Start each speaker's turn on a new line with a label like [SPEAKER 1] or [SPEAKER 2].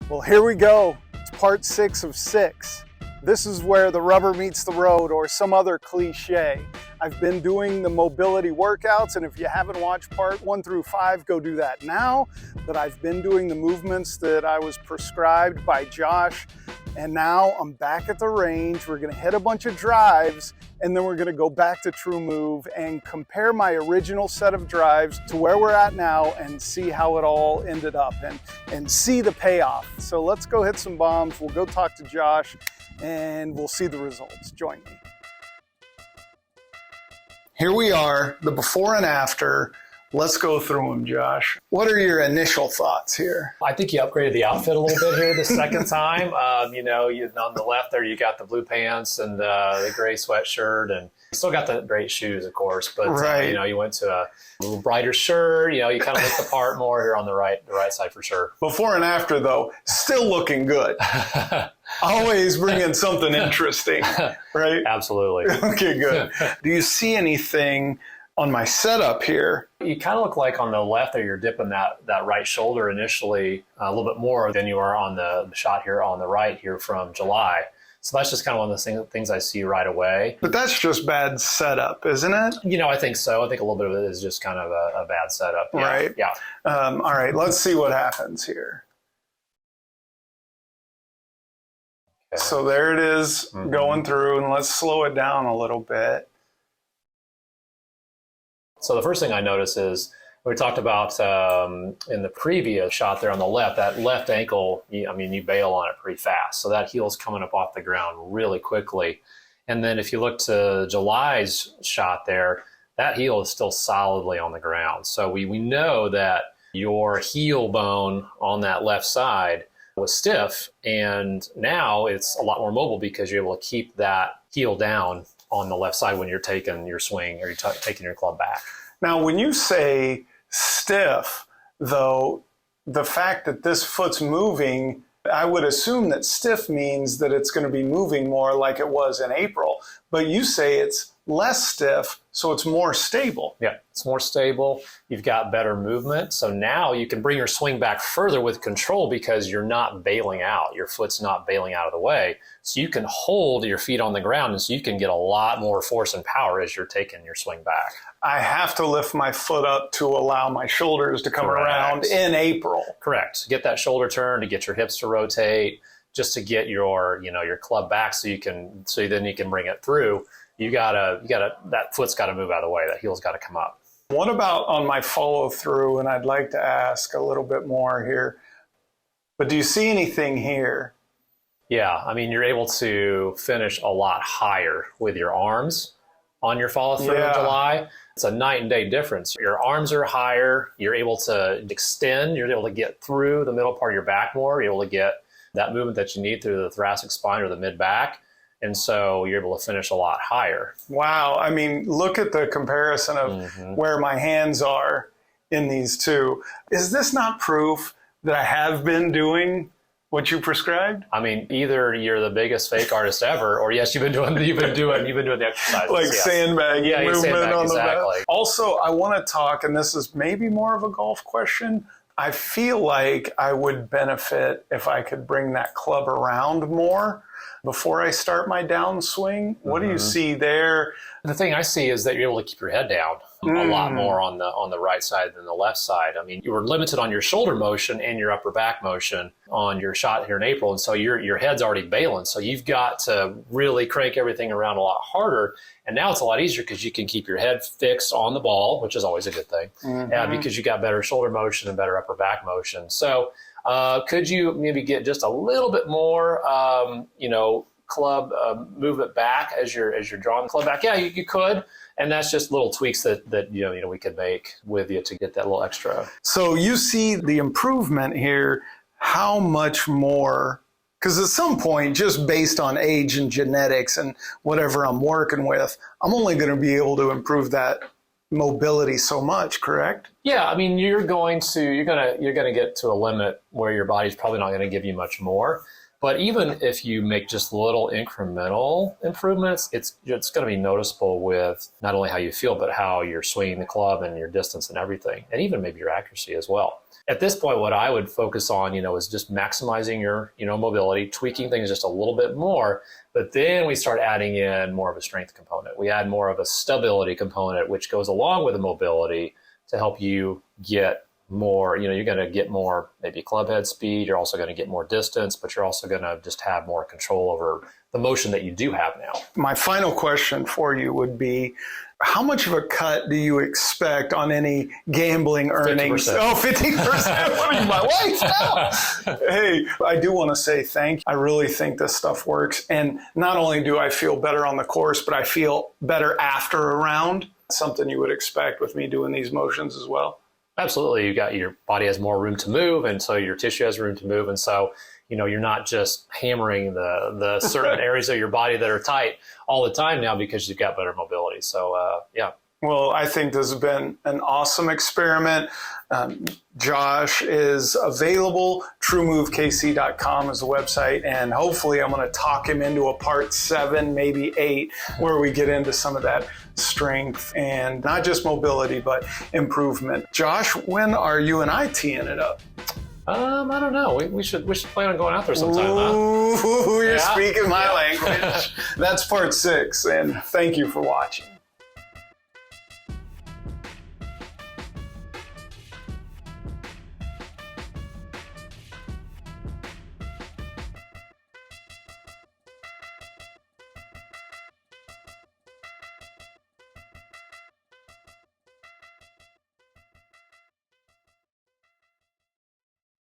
[SPEAKER 1] Well, here we go. It's part 6 of 6. This is where the rubber meets the road, or some other cliche. I've been doing the mobility workouts, and if you haven't watched part 1 through 5, go do that now. But I've been doing the movements that I was prescribed by Josh, and now I'm back at the range. We're gonna hit a bunch of drives, and then we're gonna go back to TruMove and compare my original set of drives to where we're at now and see how it all ended up and see the payoff. So let's go hit some bombs. We'll go talk to Josh and we'll see the results. Join me. Here we are, the before and after. Let's go through them, Josh. What are your initial thoughts here?
[SPEAKER 2] I think you upgraded the outfit a little bit here the second time. On the left there, you got the blue pants and the gray sweatshirt, and you still got the great shoes, of course. But
[SPEAKER 1] right.
[SPEAKER 2] You went to a little brighter shirt. You kind of looked the part more here on the right side for sure.
[SPEAKER 1] Before and after, though, still looking good. Always bringing something interesting, right?
[SPEAKER 2] Absolutely.
[SPEAKER 1] Okay, good. Do you see anything on my setup here?
[SPEAKER 2] You kind of look like on the left there, you're dipping that right shoulder initially a little bit more than you are on the shot here on the right here from July. So that's just kind of one of those things I see right away.
[SPEAKER 1] But that's just bad setup, isn't it?
[SPEAKER 2] I think so. I think a little bit of it is just kind of a bad setup. Yeah.
[SPEAKER 1] Right.
[SPEAKER 2] Yeah.
[SPEAKER 1] All right, let's see what happens here. Okay. So there it is, going through, and let's slow it down a little bit.
[SPEAKER 2] So the first thing I notice is we talked about in the previous shot there on the left, that left ankle, you bail on it pretty fast. So that heel's coming up off the ground really quickly. And then if you look to July's shot there, that heel is still solidly on the ground. So we know that your heel bone on that left side was stiff, and now it's a lot more mobile because you're able to keep that heel down on the left side when you're taking your swing or you're taking your club back.
[SPEAKER 1] Now, when you say stiff, though, the fact that this foot's moving, I would assume that stiff means that it's going to be moving more like it was in April. But you say it's less stiff, so it's more stable.
[SPEAKER 2] Yeah, it's more stable. You've got better movement. So now you can bring your swing back further with control because you're not bailing out. Your foot's not bailing out of the way. So you can hold your feet on the ground, and so you can get a lot more force and power as you're taking your swing back.
[SPEAKER 1] I have to lift my foot up to allow my shoulders to come around in April.
[SPEAKER 2] Correct. Get that shoulder turn, to get your hips to rotate, just to get your club back so then you can bring it through. That foot's got to move out of the way. That heel's got to come up.
[SPEAKER 1] What about on my follow through? And I'd like to ask a little bit more here, but do you see anything here?
[SPEAKER 2] Yeah, you're able to finish a lot higher with your arms on your follow through in July. It's a night and day difference. Your arms are higher. You're able to extend. You're able to get through the middle part of your back more. You're able to get that movement that you need through the thoracic spine or the mid back. And so you're able to finish a lot higher.
[SPEAKER 1] Wow. Look at the comparison of where my hands are in these two. Is this not proof that I have been doing what you prescribed?
[SPEAKER 2] Either you're the biggest fake artist ever, or yes, you've been doing the exercises.
[SPEAKER 1] Like sandbagging movement on the back. Also, I want to talk, and this is maybe more of a golf question. I feel like I would benefit if I could bring that club around more before I start my downswing. What do you see there?
[SPEAKER 2] The thing I see is that you're able to keep your head down a lot more on the right side than the left side. You were limited on your shoulder motion and your upper back motion on your shot here in April, and so your head's already bailing. So you've got to really crank everything around a lot harder. And now it's a lot easier because you can keep your head fixed on the ball, which is always a good thing, because you got better shoulder motion and better upper back motion. So could you maybe get just a little bit more, club movement back as you're drawing the club back? Yeah, you could. And that's just little tweaks that we could make with you to get that little extra.
[SPEAKER 1] So you see the improvement here. How much more? Because at some point, just based on age and genetics and whatever I'm working with, I'm only going to be able to improve that mobility so much, correct?
[SPEAKER 2] Yeah, you're going to get to a limit where your body's probably not going to give you much more. But even if you make just little incremental improvements, it's going to be noticeable with not only how you feel, but how you're swinging the club and your distance and everything, and even maybe your accuracy as well. At this point, what I would focus on, is just maximizing your, mobility, tweaking things just a little bit more. But then we start adding in more of a strength component. We add more of a stability component, which goes along with the mobility to help you get more, you're going to get more maybe club head speed. You're also going to get more distance, but you're also going to just have more control over the motion that you do have now.
[SPEAKER 1] My final question for you would be, how much of a cut do you expect on any gambling earnings?
[SPEAKER 2] 50%.
[SPEAKER 1] Oh, 50%. My wife now. Hey, I do want to say thank you. I really think this stuff works. And not only do I feel better on the course, but I feel better after a round. Something you would expect with me doing these motions as well.
[SPEAKER 2] Absolutely. Your body has more room to move, and so your tissue has room to move. And so, you're not just hammering the certain areas of your body that are tight all the time now because you've got better mobility. So, yeah.
[SPEAKER 1] Well, I think this has been an awesome experiment. Josh is available. TruMoveKC.com is the website. And hopefully I'm going to talk him into a part 7, maybe 8, where we get into some of that strength and not just mobility, but improvement. Josh, when are you and I teeing it up?
[SPEAKER 2] I don't know. We should plan on going out there sometime.
[SPEAKER 1] Ooh, you're speaking my language. That's part 6. And thank you for watching.